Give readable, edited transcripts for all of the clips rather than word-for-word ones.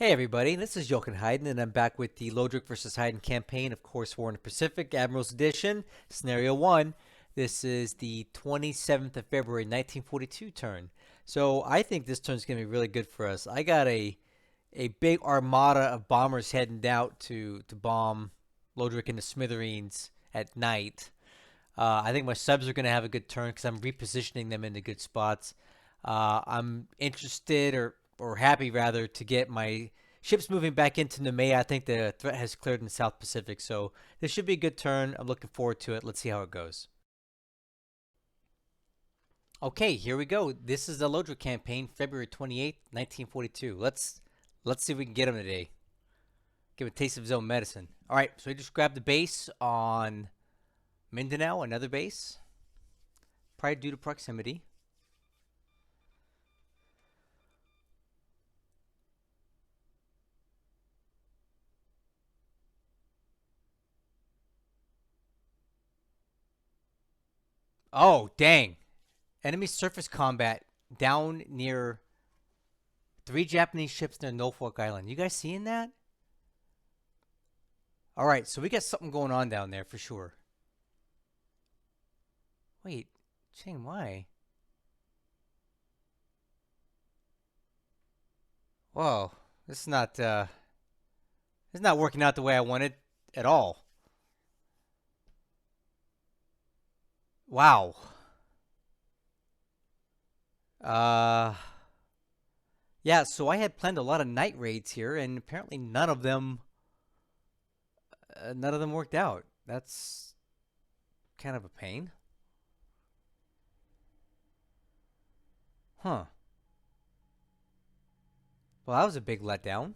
Hey everybody, this is Jochen Heiden, and I'm back with the Lodrik versus Heiden campaign, of course, War in the Pacific, Admiral's Edition, Scenario 1. This is the 27th of February, 1942 turn. So I think this turn is going to be really good for us. I got a big armada of bombers heading out to bomb Lodrik and the smithereens at night. I think my subs are going to have a good turn because I'm repositioning them into good spots. I'm interested or happy rather to get my ships moving back into Nemea. I think the threat has cleared in the South Pacific, so this should be a good turn. I'm looking forward to it. Let's see how it goes. Okay, here we go. This is the Lodra campaign, February 28th, 1942. Let's see if we can get him today. Give a taste of his own medicine. All right, so we just grabbed the base on Mindanao, another base, probably due to proximity. Oh, dang. Enemy surface combat down near 3 Japanese ships near Norfolk Island. You guys seeing that? All right, so we got something going on down there for sure. Wait, Chiang Mai? Whoa, this is not working out the way I wanted at all. Wow. Uh, yeah. So I had planned a lot of night raids here, and apparently none of them worked out. That's kind of a pain. Huh. Well, that was a big letdown.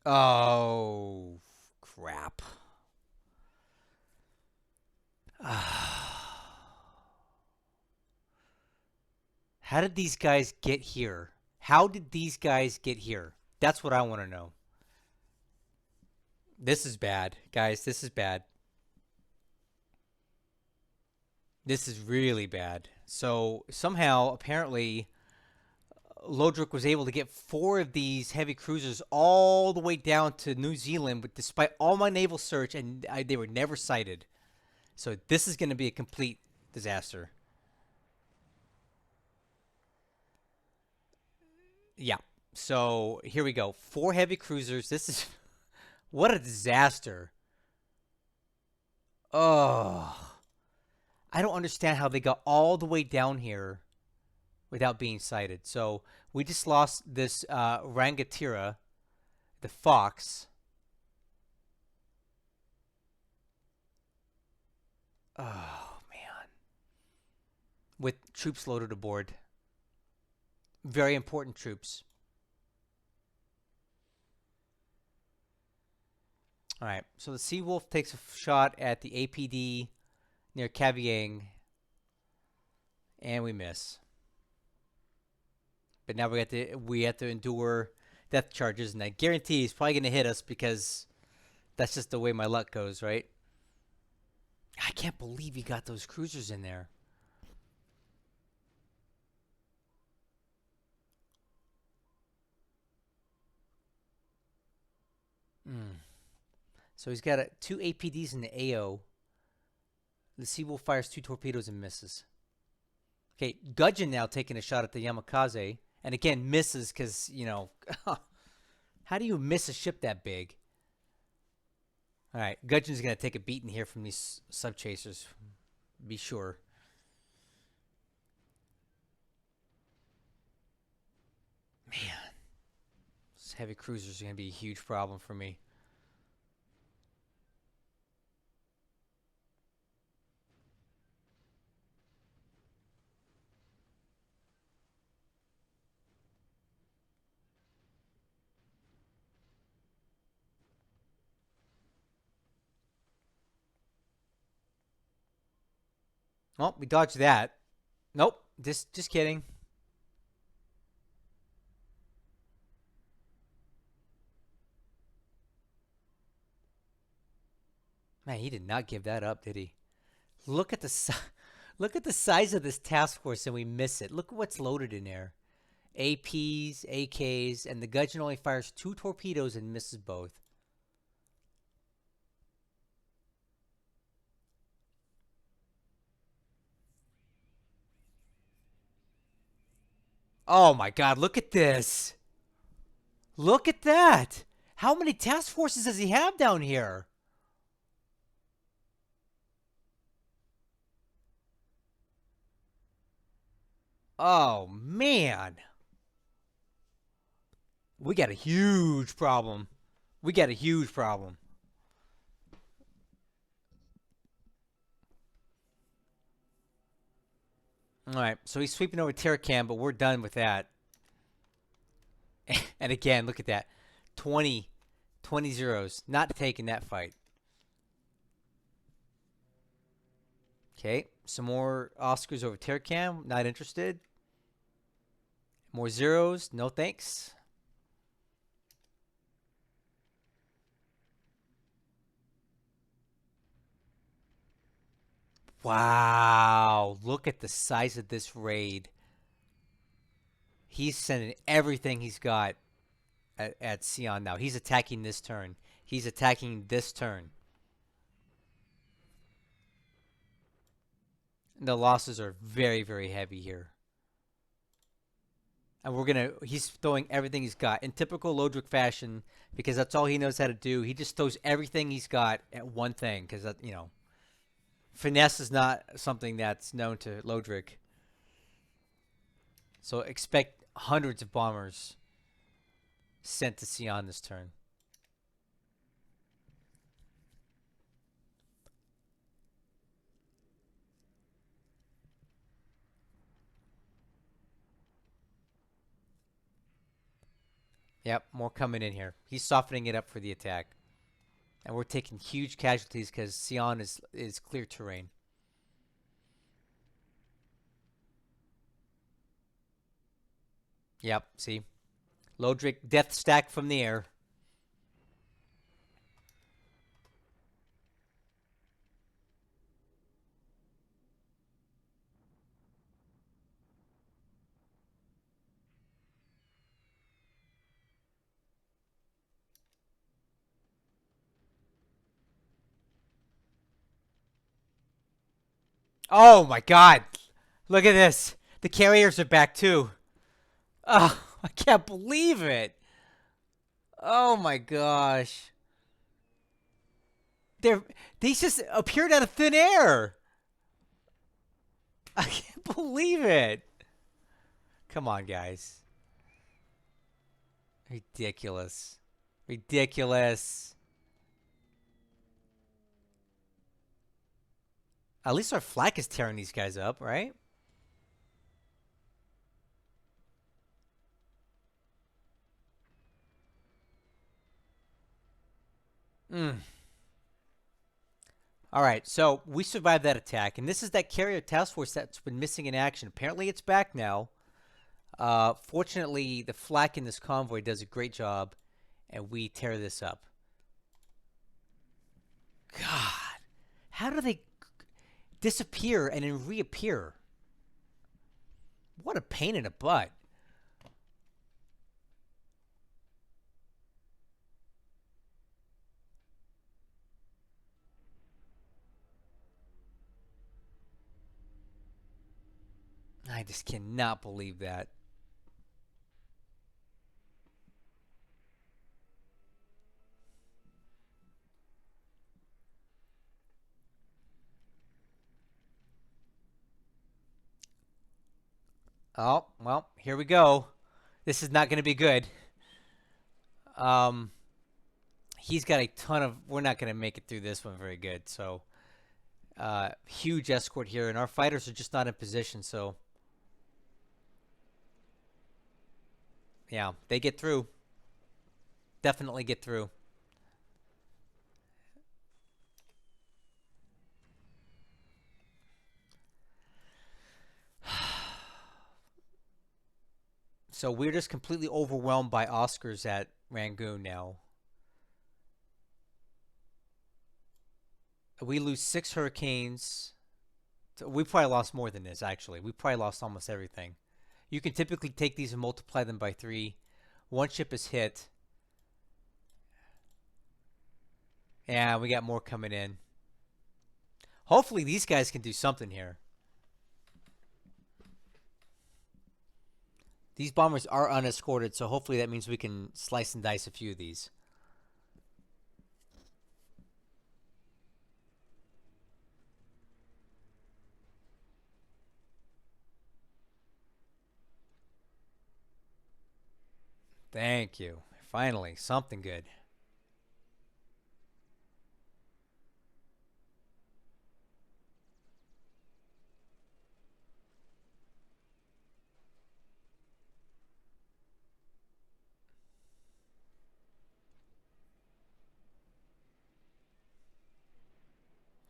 Oh, crap. How did these guys get here? How did these guys get here? That's what I want to know. This is bad, guys. This is bad. This is really bad. So somehow, apparently, Lodrik was able to get 4 of these heavy cruisers all the way down to New Zealand, but despite all my naval search, and they were never sighted. So this is going to be a complete disaster. Yeah. So here we go. 4 heavy cruisers. This is what a disaster. Oh, I don't understand how they got all the way down here without being sighted. So we just lost this Rangatira, the Fox. Oh man, with troops loaded aboard. Very important troops. All right, so the Seawolf takes a shot at the APD near Kavieng, and we miss. But now we have to endure death charges, and I guarantee he's probably going to hit us because that's just the way my luck goes, right? I can't believe he got those cruisers in there. Mm. So he's got 2 APDs in the AO. The Seawolf fires 2 torpedoes and misses. Okay, Gudgeon now taking a shot at the Yamakaze, and again misses because how do you miss a ship that big? All right, Gudgeon's gonna take a beating here from these sub chasers. Be sure. Man, these heavy cruisers are gonna be a huge problem for me. Oh, we dodged that. Nope, just kidding. Man, he did not give that up, did he? Look at the Look at the size of this task force and we miss it. Look at what's loaded in there. APs, AKs, and the Gudgeon only fires 2 torpedoes and misses both. Oh my god, look at this. Look at that. How many task forces does he have down here? Oh man. We got a huge problem. We got a huge problem. All right, so he's sweeping over Terracam, but we're done with that. And again, look at that. 20 zeros. Not taking that fight. Okay, some more Oscars over Terracam. Not interested. More zeros. No thanks. Wow, look at the size of this raid. He's sending everything he's got at Sian now. He's attacking this turn. He's attacking this turn. The losses are very, very heavy here. And he's throwing everything he's got in typical Lodrik fashion because that's all he knows how to do. He just throws everything he's got at one thing because, finesse is not something that's known to Lodrik. So expect hundreds of bombers sent to Sian this turn. Yep, more coming in here. He's softening it up for the attack. And we're taking huge casualties because Sian is clear terrain. Yep, see? Lodrik Death Stack from the air. Oh my god! Look at this! The carriers are back too. Oh, I can't believe it! Oh my gosh. These just appeared out of thin air! I can't believe it! Come on, guys. Ridiculous. Ridiculous. At least our flak is tearing these guys up, right? All right, so we survived that attack, and this is that carrier task force that's been missing in action. Apparently it's back now. Fortunately, the flak in this convoy does a great job, and we tear this up. God, how do they disappear and then reappear? What a pain in the butt. I just cannot believe that. Oh, well, here we go. This is not going to be good. He's got a ton of... We're not going to make it through this one very good. So, huge escort here. And our fighters are just not in position, so... Yeah, they get through. Definitely get through. So we're just completely overwhelmed by Oscars at Rangoon now. We lose 6 Hurricanes We probably lost more than this, actually. We probably lost almost everything. You can typically take these and multiply them by 3. One ship is hit. And we got more coming in. Hopefully these guys can do something here. These bombers are unescorted, so hopefully that means we can slice and dice a few of these. Thank you. Finally, something good.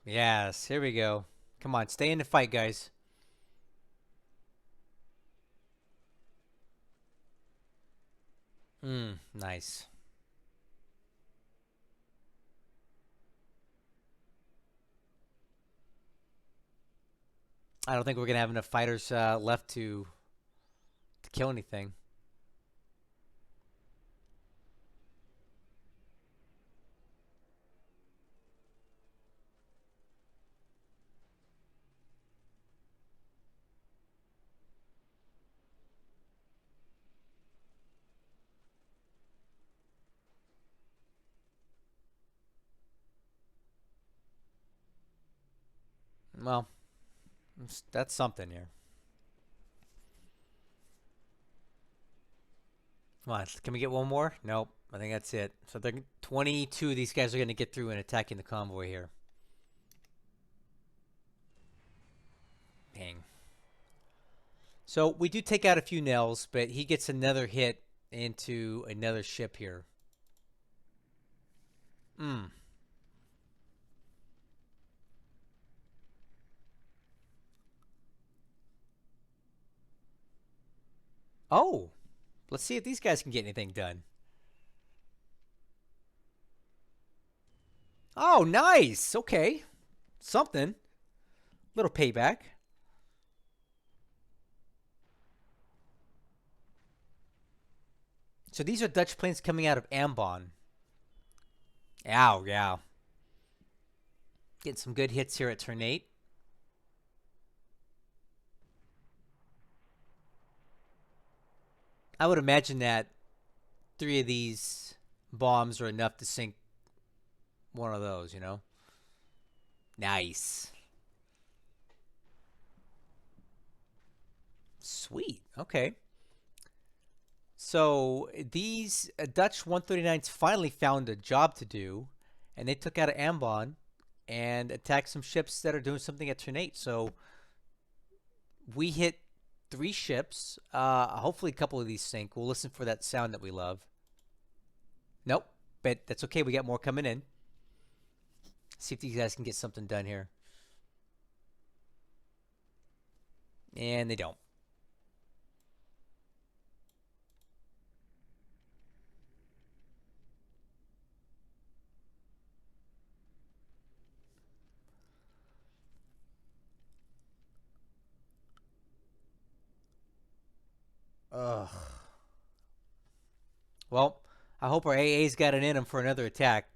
Yes, here we go. Come on, stay in the fight, guys. Nice. I don't think we're gonna have enough fighters left to kill anything. Well, that's something here. Come on, can we get one more? Nope. I think that's it. So they're 22 of these guys are going to get through and attacking the convoy here. Dang. So we do take out a few nails, but he gets another hit into another ship here. Oh, let's see if these guys can get anything done. Oh, nice. Okay. Something. Little payback. So these are Dutch planes coming out of Ambon. Ow, yeah. Getting some good hits here at turn 8. I would imagine that 3 of these bombs are enough to sink one of those, you know? Nice. Sweet. Okay. So these Dutch 139s finally found a job to do, and they took out of Ambon and attacked some ships that are doing something at turn 8. So we hit 3 ships. Hopefully a couple of these sink. We'll listen for that sound that we love. Nope, but that's okay. We got more coming in. See if these guys can get something done here. And they don't. Ugh. Well, I hope our AA's got it in them for another attack.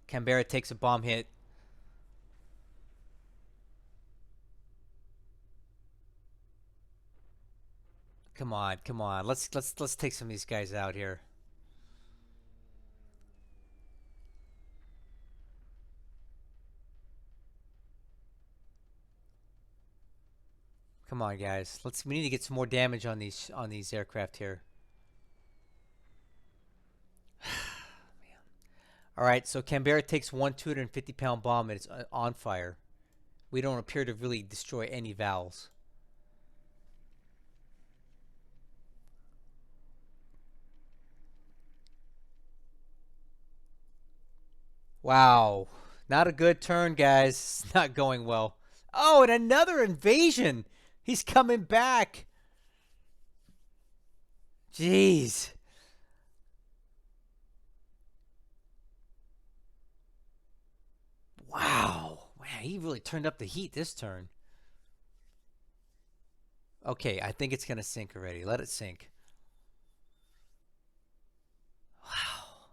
Canberra takes a bomb hit. Come on, come on. Let's take some of these guys out here. Come on, guys. We need to get some more damage on these aircraft here. All right, so Canberra takes one 250-pound bomb and it's on fire. We don't appear to really destroy any valves. Wow. Not a good turn, guys. It's not going well. Oh, and another invasion. He's coming back. Jeez. Man, he really turned up the heat this turn. Okay, I think it's going to sink already. Let it sink. Wow.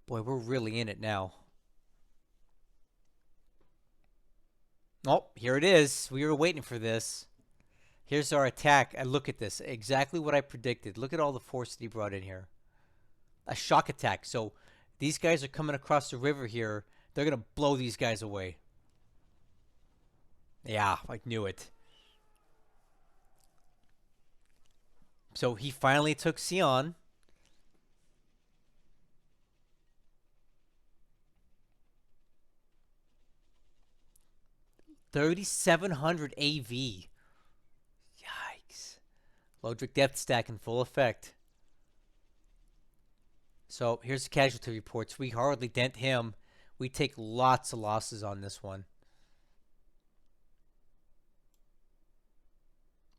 Boy, we're really in it now. Oh, here it is. We were waiting for this. Here's our attack. And look at this. Exactly what I predicted. Look at all the force that he brought in here. A shock attack. So these guys are coming across the river here. They're going to blow these guys away. Yeah, I knew it. So he finally took Sian. 3,700 AV. Yikes. Lodrik Death Stack in full effect. So here's the casualty reports. We hardly dent him. We take lots of losses on this one.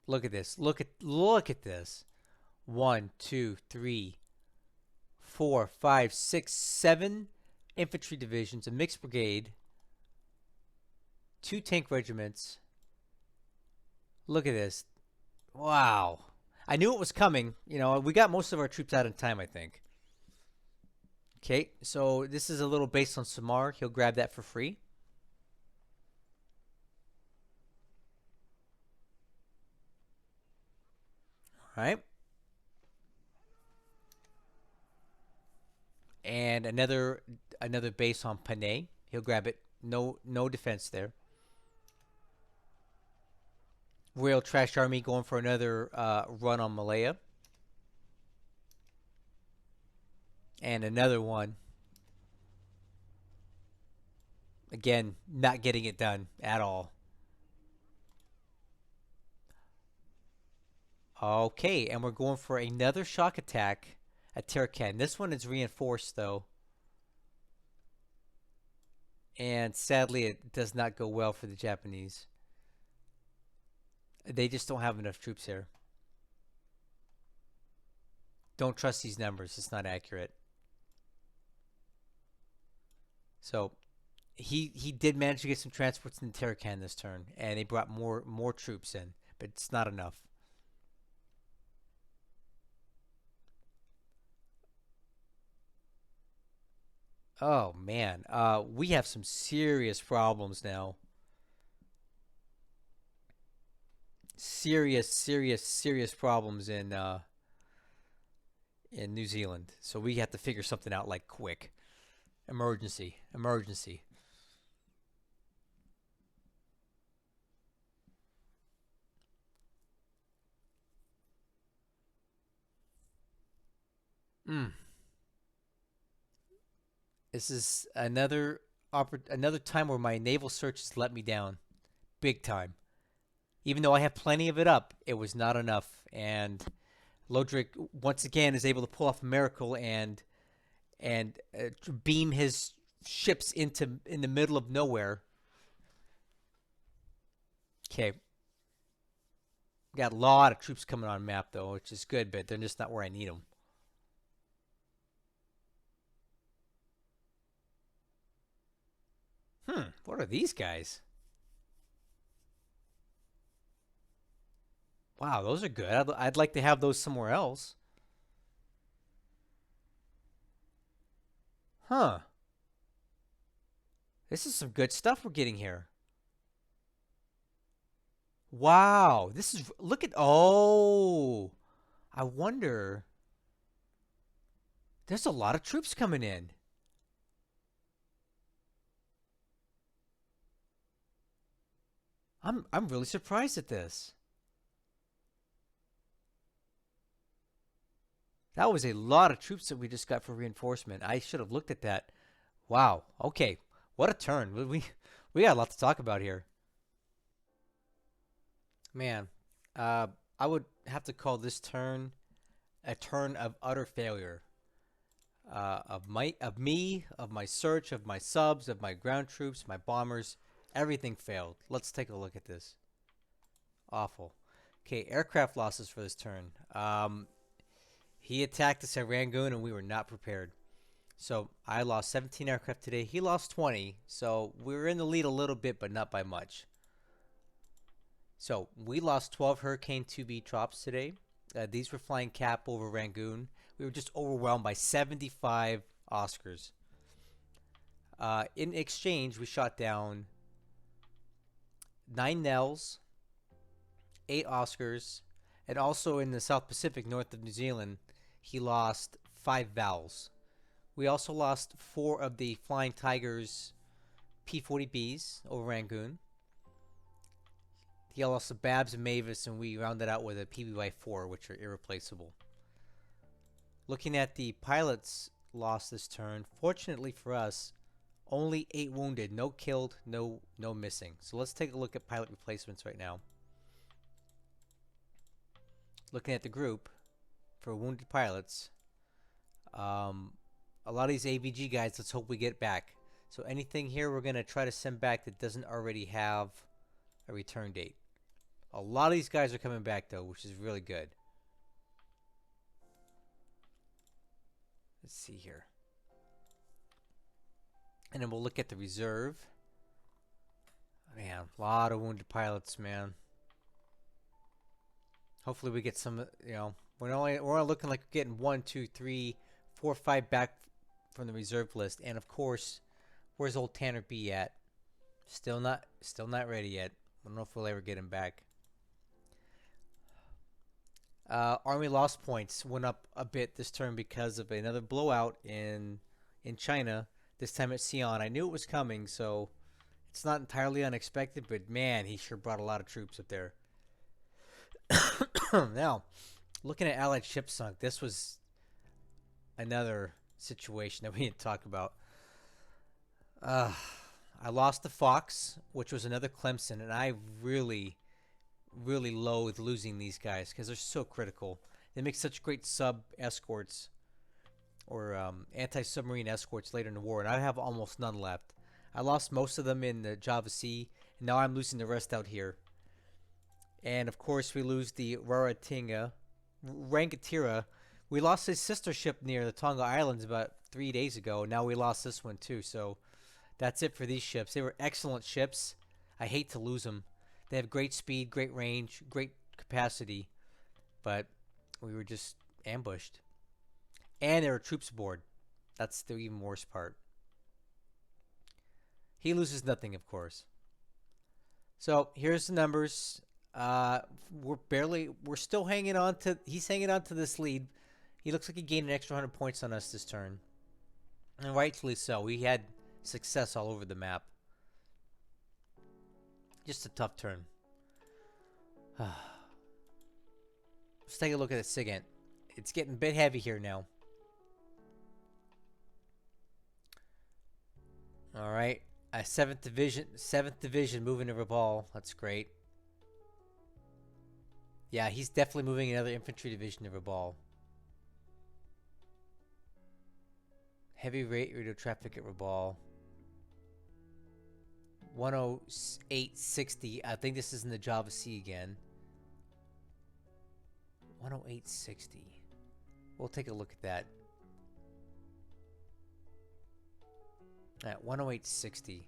Look at this. Look at this. 1, 2, 3, 4, 5, 6, 7 infantry divisions, a mixed brigade, 2 tank regiments. Look at this. Wow. I knew it was coming. You know, we got most of our troops out in time, I think. Okay, so this is a little based on Samar. He'll grab that for free. All right. And another base on Panay. He'll grab it. No defense there. Royal Trash Army going for another run on Malaya. And another one. Again, not getting it done at all. Okay, and we're going for another shock attack at Tarakan. This one is reinforced, though. And sadly, it does not go well for the Japanese. They just don't have enough troops here. Don't trust these numbers. It's not accurate. So he did manage to get some transports in Tarakan this turn, and he brought more troops in, but it's not enough. Oh man, we have some serious problems now. Serious problems in New Zealand. So we have to figure something out like quick. Emergency. Mm. This is another time where my naval search has let me down, big time. Even though I have plenty of it up, it was not enough. And Lodrik once again is able to pull off a miracle and beam his ships in the middle of nowhere. Okay, got a lot of troops coming on map though, which is good, but they're just not where I need them. What are these guys? Wow, those are good. I'd like to have those somewhere else. Huh. This is some good stuff we're getting here. Wow. This is, look at, oh. I wonder. There's a lot of troops coming in. I'm really surprised at this. That was a lot of troops that we just got for reinforcement. I should have looked at that. Wow. Okay. What a turn. We got a lot to talk about here. Man, I would have to call this turn a turn of utter failure. Of my search, of my subs, of my ground troops, my bombers, everything failed. Let's take a look at this. Awful. Okay, aircraft losses for this turn. He attacked us at Rangoon and we were not prepared. So I lost 17 aircraft today. He lost 20. So we were in the lead a little bit, but not by much. So we lost 12 Hurricane 2B drops today. These were flying cap over Rangoon. We were just overwhelmed by 75 Oscars. In exchange, we shot down 9 Nels, 8 Oscars, and also in the South Pacific, north of New Zealand, he lost 5 Vals. We also lost 4 of the Flying Tigers P-40Bs over Rangoon. He lost the Babs and Mavis, and we rounded out with a PBY-4, which are irreplaceable. Looking at the pilots lost this turn, fortunately for us, only 8 wounded, no killed, no missing. So let's take a look at pilot replacements right now. Looking at the group for wounded pilots, a lot of these AVG guys, let's hope we get back. So anything here we're going to try to send back that doesn't already have a return date. A lot of these guys are coming back though, which is really good. Let's see here. And then we'll look at the reserve. Man, a lot of wounded pilots, man. Hopefully we get some, you know, we're only looking like we're getting 1, 2, 3, 4, 5 back from the reserve list. And of course, where's old Tanner B at? Still not ready yet. I don't know if we'll ever get him back. Army lost points went up a bit this turn because of another blowout in China. This time at Sian. I knew it was coming, so it's not entirely unexpected, but man, he sure brought a lot of troops up there. Now, looking at Allied ships sunk, this was another situation that we need to talk about. I lost the Fox, which was another Clemson, and I really loathe losing these guys because they're so critical. They make such great sub escorts or anti-submarine escorts later in the war, and I have almost none left. I lost most of them in the Java Sea, and now I'm losing the rest out here. And of course, we lose the Rangatira. We lost his sister ship near the Tonga Islands about 3 days ago. Now we lost this one too. So that's it for these ships. They were excellent ships. I hate to lose them. They have great speed, great range, great capacity, but we were just ambushed. And there were troops aboard. That's the even worse part. He loses nothing, of course. So here's the numbers. We're still hanging on to, he's hanging on to this lead. He looks like he gained an extra 100 points on us this turn. And rightfully so. We had success all over the map. Just a tough turn. Let's take a look at the SIGINT. It's getting a bit heavy here now. All right, a 7th division moving to Rabaul. That's great. Yeah, he's definitely moving another infantry division to Rabaul. Heavy rate radio traffic at Rabaul. 108.60. I think this is in the Java Sea again. 108.60. We'll take a look at that. At 108.60.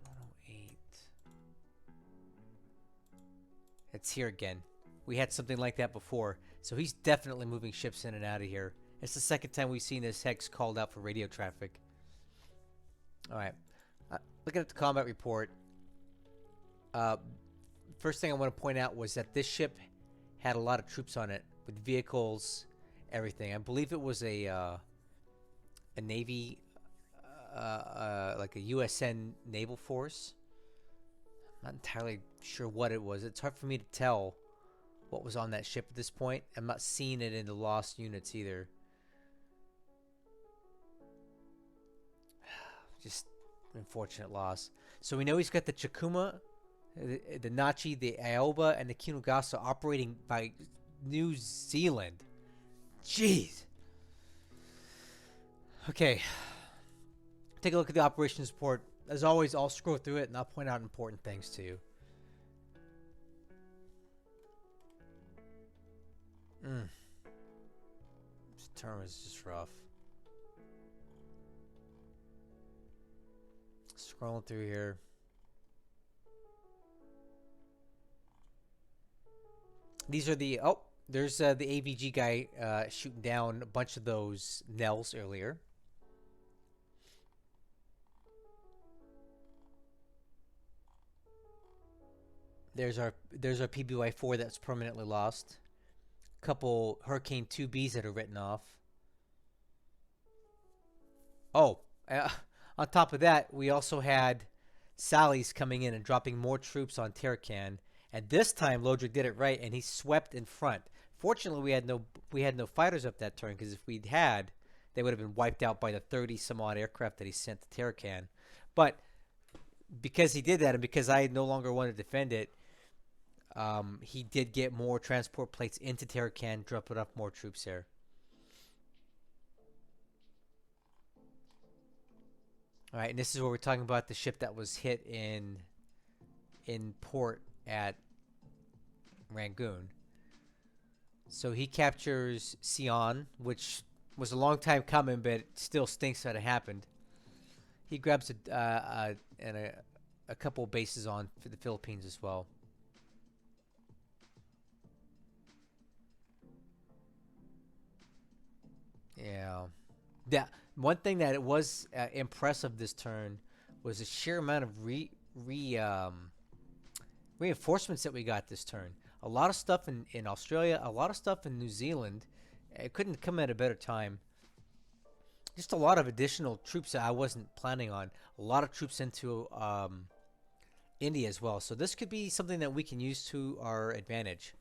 108. It's here again. We had something like that before. So he's definitely moving ships in and out of here. It's the second time we've seen this hex called out for radio traffic. Alright. Looking at the combat report. First thing I want to point out was that this ship had a lot of troops on it. With vehicles, everything. I believe it was a Navy, like a USN naval force. I'm not entirely sure what it was. It's hard for me to tell what was on that ship at this point. I'm not seeing it in the lost units either. Just unfortunate loss. So we know he's got the Chikuma, the Nachi, the Ioba, and the Kinugasa operating by New Zealand. Jeez. Okay. Take a look at the operations report. As always, I'll scroll through it and I'll point out important things to you. turn was just rough. Scrolling through here. These are the there's the AVG guy shooting down a bunch of those Nels earlier. There's our PBY-4 that's permanently lost. A couple Hurricane 2Bs that are written off. Oh, on top of that, we also had Sally's coming in and dropping more troops on Tarakan. And this time, Lodrik did it right, and he swept in front. Fortunately, we had no fighters up that turn, because if we'd had, they would have been wiped out by the 30 some odd aircraft that he sent to Tarakan. But because he did that, and because I no longer wanted to defend it, he did get more transport plates into Tarakan, dropping off more troops there. All right, and this is where we're talking about the ship that was hit in port at Rangoon. So he captures Sian, which was a long time coming, but it still stinks that it happened. He grabs a couple bases on for the Philippines as well. Yeah. Yeah. One thing that it was impressive this turn was the sheer amount of reinforcements that we got this turn. A lot of stuff in Australia, a lot of stuff in New Zealand. It couldn't come at a better time. Just a lot of additional troops that I wasn't planning on. A lot of troops into India as well. So this could be something that we can use to our advantage.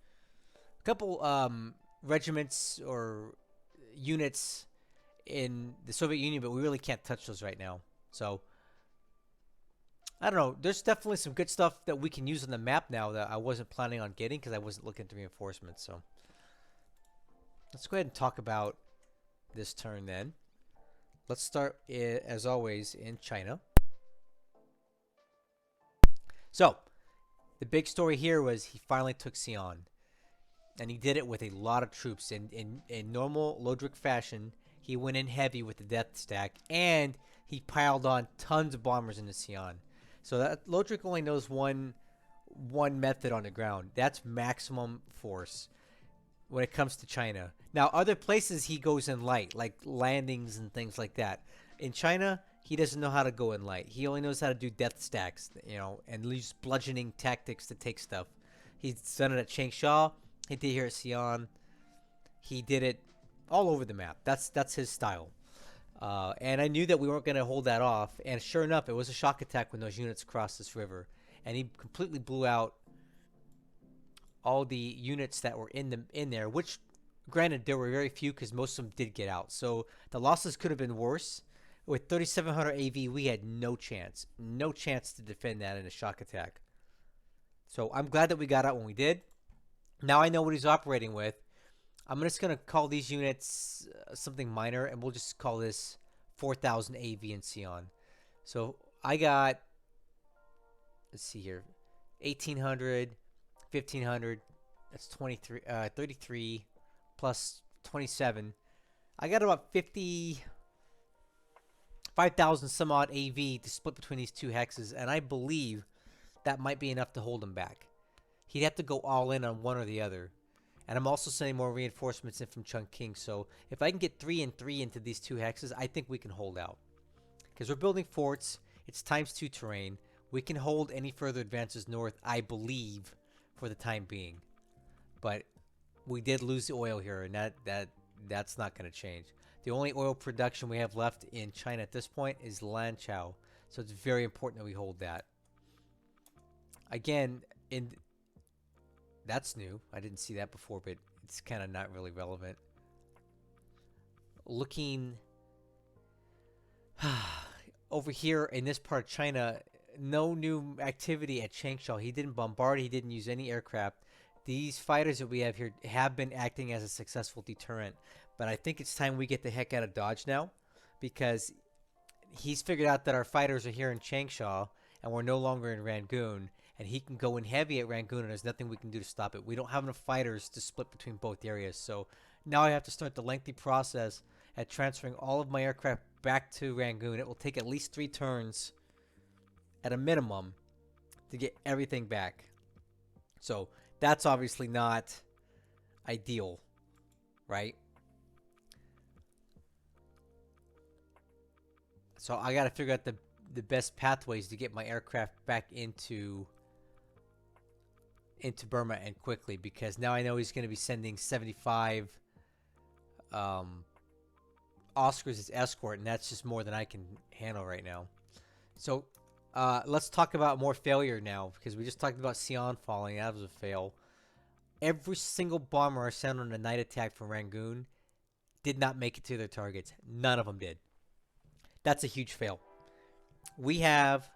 A couple regiments or units in the Soviet Union, but we really can't touch those right now. So I don't know. There's definitely some good stuff that we can use on the map now that I wasn't planning on getting because I wasn't looking at the reinforcements. So let's go ahead and talk about this turn then. Let's start, as always, in China. So the big story here was he finally took Sian. And he did it with a lot of troops. In normal Lodrik fashion, he went in heavy with the Death Stack. And he piled on tons of bombers into Sian. So that Lodrik only knows one method on the ground. That's maximum force when it comes to China. Now, other places he goes in light, like landings and things like that. In China, he doesn't know how to go in light. He only knows how to do Death Stacks, and use bludgeoning tactics to take stuff. He's done it at Changsha. He did here at Sian. He did it all over the map. That's his style. And I knew that we weren't going to hold that off. And sure enough, it was a shock attack when those units crossed this river. And he completely blew out all the units that were in there, which, granted, there were very few because most of them did get out. So the losses could have been worse. With 3,700 AV, we had no chance. No chance to defend that in a shock attack. So I'm glad that we got out when we did. Now I know what he's operating with. I'm just going to call these units something minor, and we'll just call this 4,000 AV in Sian. So I got, let's see here, 1,800, 1,500. That's 23, 33 plus 27. I got about 5,000 some odd AV to split between these two hexes, and I believe that might be enough to hold him back. He'd have to go all in on one or the other. And I'm also sending more reinforcements in from Chungking. So if I can get 3 and 3 into these two hexes, I think we can hold out. Because we're building forts. It's ×2 terrain. We can hold any further advances north, I believe, for the time being. But we did lose the oil here, and that's not going to change. The only oil production we have left in China at this point is Lanchao. So it's very important that we hold that. Again, that's new. I didn't see that before, but it's kind of not really relevant. Looking over here in this part of China, no new activity at Changsha. He didn't bombard. He didn't use any aircraft. These fighters that we have here have been acting as a successful deterrent. But I think it's time we get the heck out of Dodge now, because he's figured out that our fighters are here in Changsha and we're no longer in Rangoon. And he can go in heavy at Rangoon, and there's nothing we can do to stop it. We don't have enough fighters to split between both areas. So Now I have to start the lengthy process at transferring all of my aircraft back to Rangoon. It will take at least 3 turns at a minimum to get everything back. So that's obviously not ideal, right? So I got to figure out the best pathways to get my aircraft back into Burma and quickly, because now I know he's going to be sending 75 Oscars as escort, and that's just more than I can handle right now. So let's talk about more failure now, because we just talked about Sian falling. That was a fail. Every single bomber I sent on a night attack from Rangoon did not make it to their targets. None of them did. That's a huge fail. We have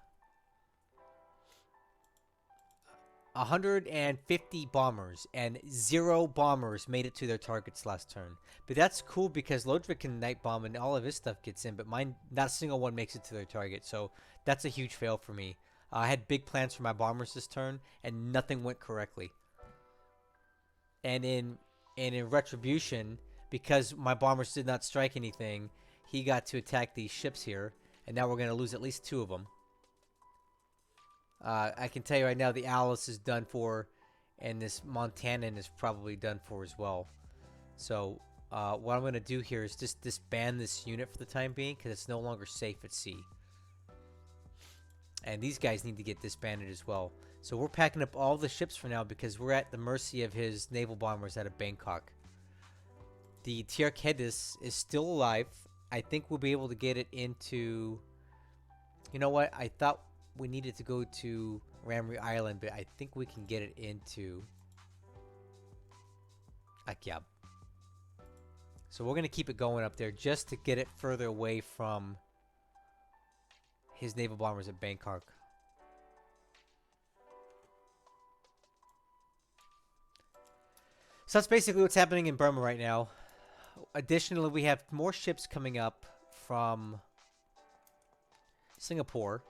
150 bombers, and 0 bombers made it to their targets last turn. But that's cool because Lodrik can night bomb and all of his stuff gets in, but mine, not a single one makes it to their target. So that's a huge fail for me. I had big plans for my bombers this turn, and nothing went correctly. And in retribution, because my bombers did not strike anything, he got to attack these ships here, and now we're going to lose at least 2 of them. I can tell you right now, the Alice is done for, and this Montanan is probably done for as well. So what I'm going to do here is just disband this unit for the time being, because it's no longer safe at sea. And these guys need to get disbanded as well. So we're packing up all the ships for now, because we're at the mercy of his naval bombers out of Bangkok. The Tiarkedis is still alive. I think we'll be able to get it into... You know what? I thought we needed to go to Ramri Island, but I think we can get it into Akyab. So we're going to keep it going up there just to get it further away from his naval bombers at Bangkok. So that's basically what's happening in Burma right now. Additionally, we have more ships coming up from Singapore.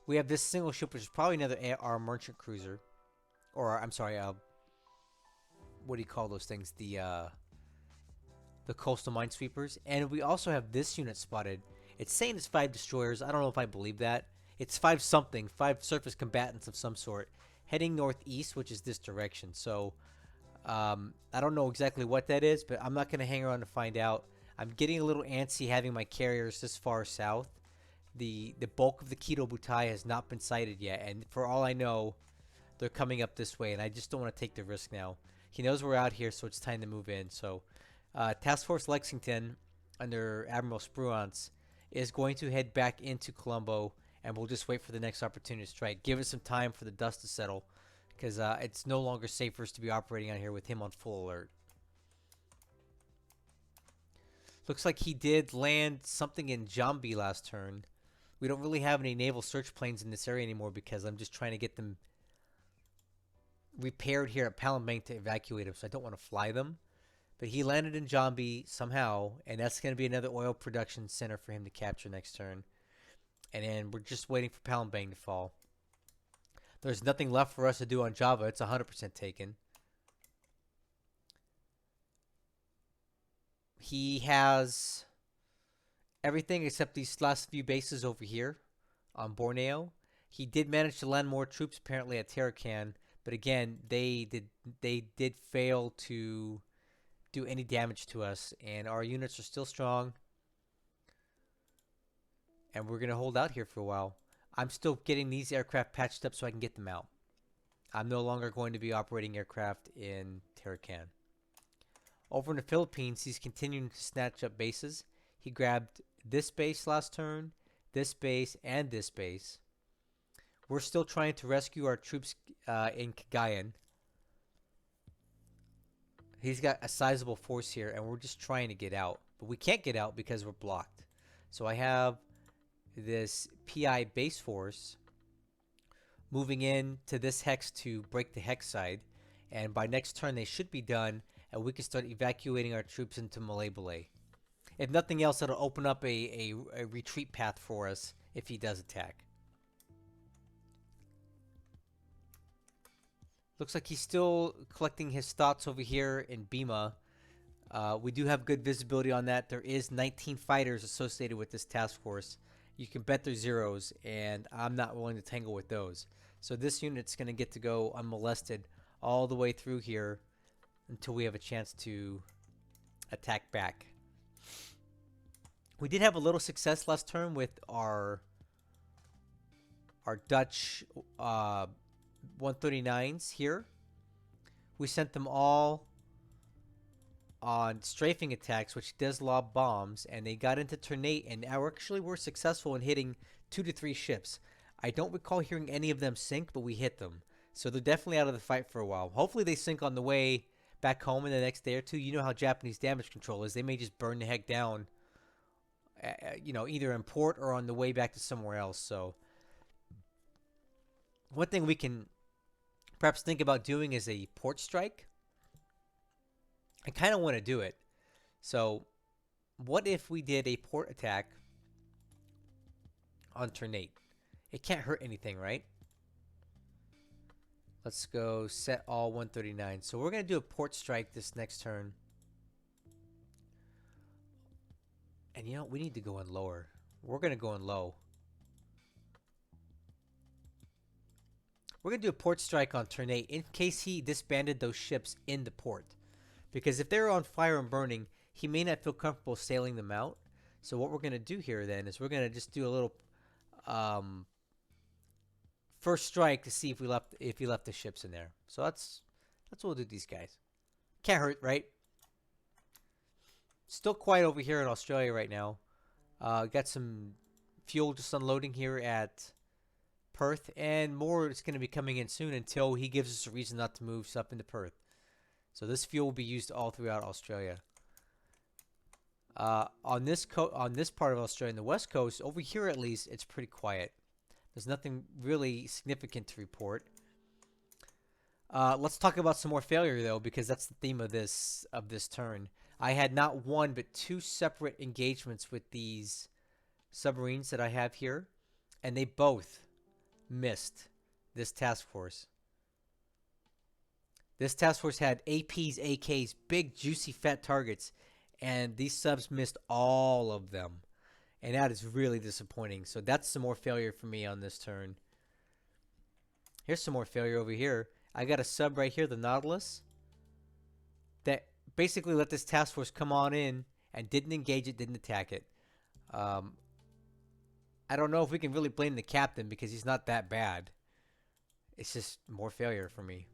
We have this single ship, which is probably another our merchant cruiser, or I'm sorry, what do you call those things? The coastal minesweepers. And we also have this unit spotted. It's saying it's 5 destroyers. I don't know if I believe that. It's 5 something, 5 surface combatants of some sort, heading northeast, which is this direction. So I don't know exactly what that is, but I'm not going to hang around to find out. I'm getting a little antsy having my carriers this far south. The bulk of the Kido Butai has not been sighted yet, and for all I know, they're coming up this way, and I just don't want to take the risk now. He knows we're out here, so it's time to move in. So Task Force Lexington, under Admiral Spruance, is going to head back into Colombo, and we'll just wait for the next opportunity to strike. Give us some time for the dust to settle, because it's no longer safe for us to be operating out here with him on full alert. Looks like he did land something in Jambi last turn. We don't really have any naval search planes in this area anymore, because I'm just trying to get them repaired here at Palembang to evacuate them, so I don't want to fly them. But he landed in Jambi somehow, and that's going to be another oil production center for him to capture next turn. And then we're just waiting for Palembang to fall. There's nothing left for us to do on Java. It's 100% taken. He has everything except these last few bases over here on Borneo. He did manage to land more troops apparently at Tarakan, but again, they did fail to do any damage to us, and our units are still strong, and we're going to hold out here for a while. I'm still getting these aircraft patched up so I can get them out. I'm no longer going to be operating aircraft in Tarakan. Over in the Philippines, he's continuing to snatch up bases. He grabbed this base last turn, this base, and this base. We're still trying to rescue our troops in Cagayan. He's got a sizable force here, and we're just trying to get out. But we can't get out because we're blocked. So I have this PI base force moving in to this hex to break the hex side. And by next turn, they should be done, and we can start evacuating our troops into Malay. If nothing else, it'll open up a retreat path for us if he does attack. Looks like he's still collecting his thoughts over here in Bima. We do have good visibility on that. There is 19 fighters associated with this task force. You can bet they're zeros, and I'm not willing to tangle with those. So this unit's going to get to go unmolested all the way through here until we have a chance to attack back. We did have a little success last turn with our Dutch 139s here. We sent them all on strafing attacks, which does lob bombs, and they got into Ternate, and actually were successful in hitting 2 to 3 ships. I don't recall hearing any of them sink, but we hit them. So they're definitely out of the fight for a while. Hopefully they sink on the way back home in the next day or two. You know how Japanese damage control is. They may just burn the heck down, either in port or on the way back to somewhere else. So one thing we can perhaps think about doing is a port strike. I kind of want to do it. So what if we did a port attack on turn 8? It can't hurt anything, right? Let's go set all 139. So we're going to do a port strike this next turn. And we need to go in lower. We're going to go in low. We're going to do a port strike on turn 8 in case he disbanded those ships in the port. Because if they're on fire and burning, he may not feel comfortable sailing them out. So what we're going to do here then is we're going to just do a little first strike to see if he left the ships in there. So that's what we'll do with these guys. Can't hurt, right? Still quiet over here in Australia right now. Got some fuel just unloading here at Perth, and more is going to be coming in soon until he gives us a reason not to move stuff into Perth. So this fuel will be used all throughout Australia. On this part of Australia, on the west coast, over here at least, it's pretty quiet. There's nothing really significant to report. Let's talk about some more failure though, because that's the theme of this turn. I had not one but 2 separate engagements with these submarines that I have here, and they both missed this task force. This task force had APs, AKs, big, juicy, fat targets, and these subs missed all of them. And that is really disappointing. So that's some more failure for me on this turn. Here's some more failure over here. I got a sub right here, the Nautilus, that basically let this task force come on in and didn't engage it, didn't attack it. I don't know if we can really blame the captain because he's not that bad. It's just more failure for me.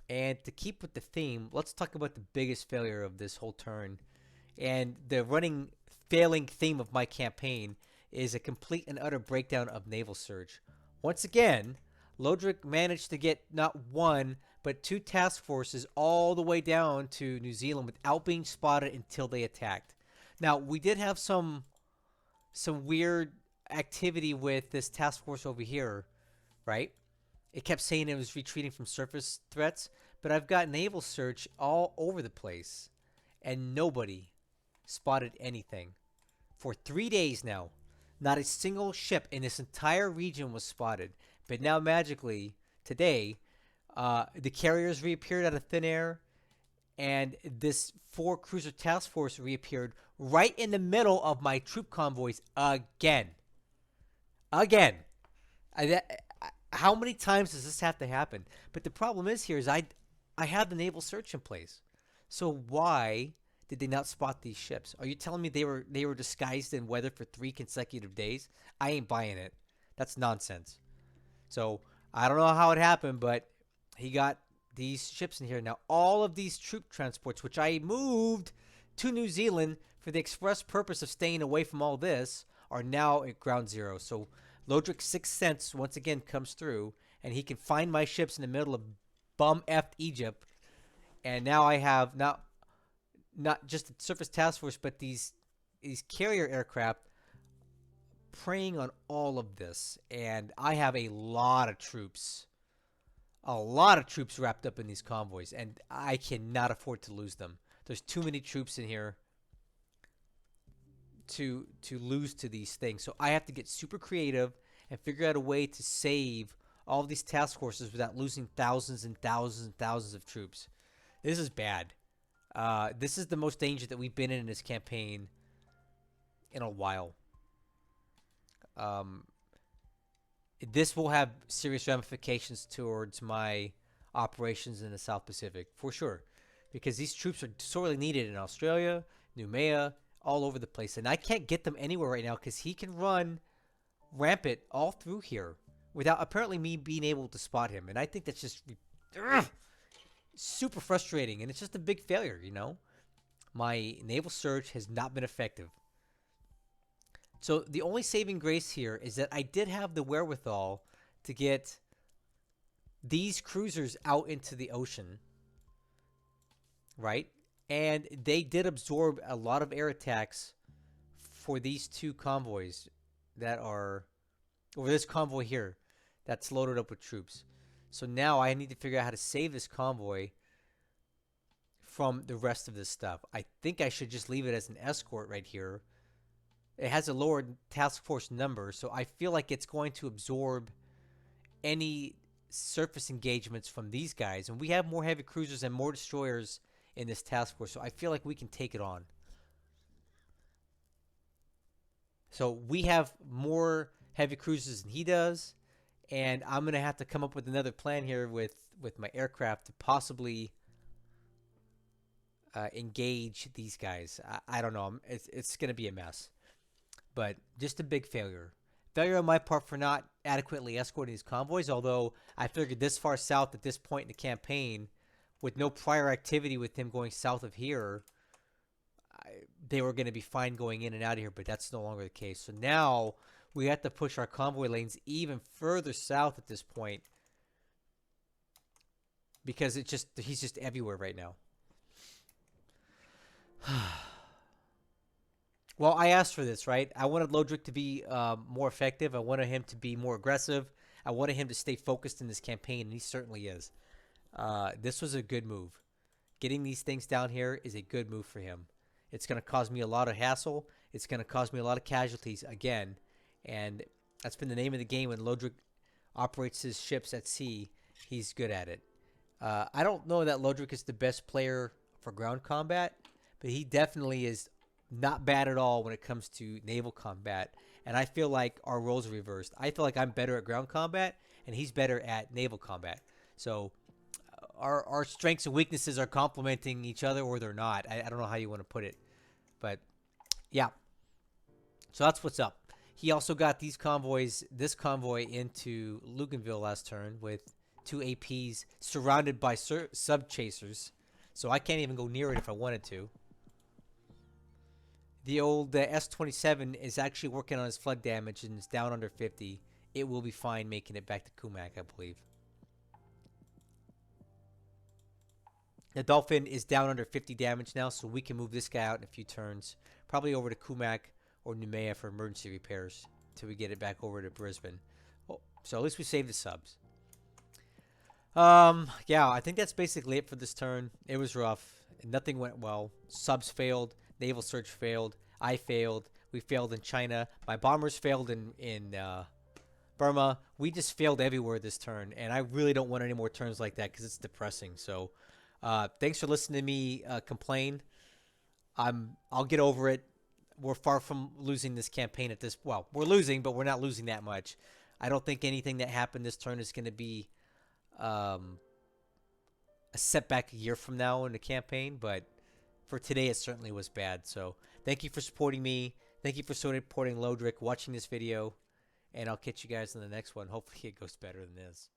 And to keep with the theme, let's talk about the biggest failure of this whole turn. And the failing theme of my campaign is a complete and utter breakdown of naval surge. Once again, Lodrik managed to get not 1, but 2 task forces all the way down to New Zealand without being spotted until they attacked. Now, we did have some weird activity with this task force over here, right? It kept saying it was retreating from surface threats, but I've got naval search all over the place, and nobody spotted anything. For 3 days now, not a single ship in this entire region was spotted. But now magically, today, the carriers reappeared out of thin air, and this 4 cruiser task force reappeared right in the middle of my troop convoys again. Again. How many times does this have to happen? But the problem is here is I have the naval search in place. So why did they not spot these ships? Are you telling me they were disguised in weather for 3 consecutive days? I ain't buying it. That's nonsense. So I don't know how it happened, but he got these ships in here. Now all of these troop transports, which I moved to New Zealand for the express purpose of staying away from all this, are now at ground zero. So Lodrik's sixth sense once again comes through, and he can find my ships in the middle of bum-effed Egypt. And now I have not just the surface task force, but these carrier aircraft preying on all of this. And I have a lot of troops wrapped up in these convoys, and I cannot afford to lose them. There's too many troops in here to lose to these things. So I have to get super creative and figure out a way to save all of these task forces without losing thousands and thousands and thousands of troops. This is bad. This is the most danger that we've been in this campaign in a while. This will have serious ramifications towards my operations in the South Pacific, for sure. Because these troops are sorely needed in Australia, Noumea, all over the place. And I can't get them anywhere right now because he can run rampant all through here without apparently me being able to spot him. And I think that's just super frustrating. And it's just a big failure, you know? My naval surge has not been effective. So the only saving grace here is that I did have the wherewithal to get these cruisers out into the ocean, right? And they did absorb a lot of air attacks for these two convoys that are, or this convoy here that's loaded up with troops. So now I need to figure out how to save this convoy from the rest of this stuff. I think I should just leave it as an escort right here. It has a lower task force number, so I feel like it's going to absorb any surface engagements from these guys. And we have more heavy cruisers and more destroyers in this task force, so I feel like we can take it on. So we have more heavy cruisers than he does, and I'm going to have to come up with another plan here with my aircraft to possibly engage these guys. I don't know. It's going to be a mess. But just a big failure. Failure on my part for not adequately escorting these convoys, although I figured this far south at this point in the campaign, with no prior activity with him going south of here, they were going to be fine going in and out of here, but that's no longer the case. So now we have to push our convoy lanes even further south at this point because he's just everywhere right now. Well, I asked for this, right? I wanted Lodrik to be more effective. I wanted him to be more aggressive. I wanted him to stay focused in this campaign, and he certainly is. This was a good move. Getting these things down here is a good move for him. It's going to cause me a lot of hassle. It's going to cause me a lot of casualties again. And that's been the name of the game when Lodrik operates his ships at sea. He's good at it. I don't know that Lodrik is the best player for ground combat, but he definitely is not bad at all when it comes to naval combat. And I feel like our roles are reversed. I feel like I'm better at ground combat, and he's better at naval combat. So our strengths and weaknesses are complementing each other, or they're not. I don't know how you want to put it. But, yeah. So that's what's up. He also got this convoy into Luganville last turn with 2 APs surrounded by sub-chasers. So I can't even go near it if I wanted to. The old S-27 is actually working on his flood damage and is down under 50. It will be fine making it back to Kumak, I believe. The Dolphin is down under 50 damage now, so we can move this guy out in a few turns. Probably over to Kumak or Noumea for emergency repairs until we get it back over to Brisbane. Oh, so at least we saved the subs. Yeah, I think that's basically it for this turn. It was rough. Nothing went well. Subs failed. Naval search failed. I failed. We failed in China. My bombers failed in Burma. We just failed everywhere this turn, and I really don't want any more turns like that because it's depressing. So thanks for listening to me complain. I'll get over it. We're far from losing this campaign at this. Well, we're losing, but we're not losing that much. I don't think anything that happened this turn is going to be a setback a year from now in the campaign, but for today it certainly was bad. So thank you for supporting me. Thank you for supporting Lodrik, watching this video, and I'll catch you guys in the next one. Hopefully it goes better than this.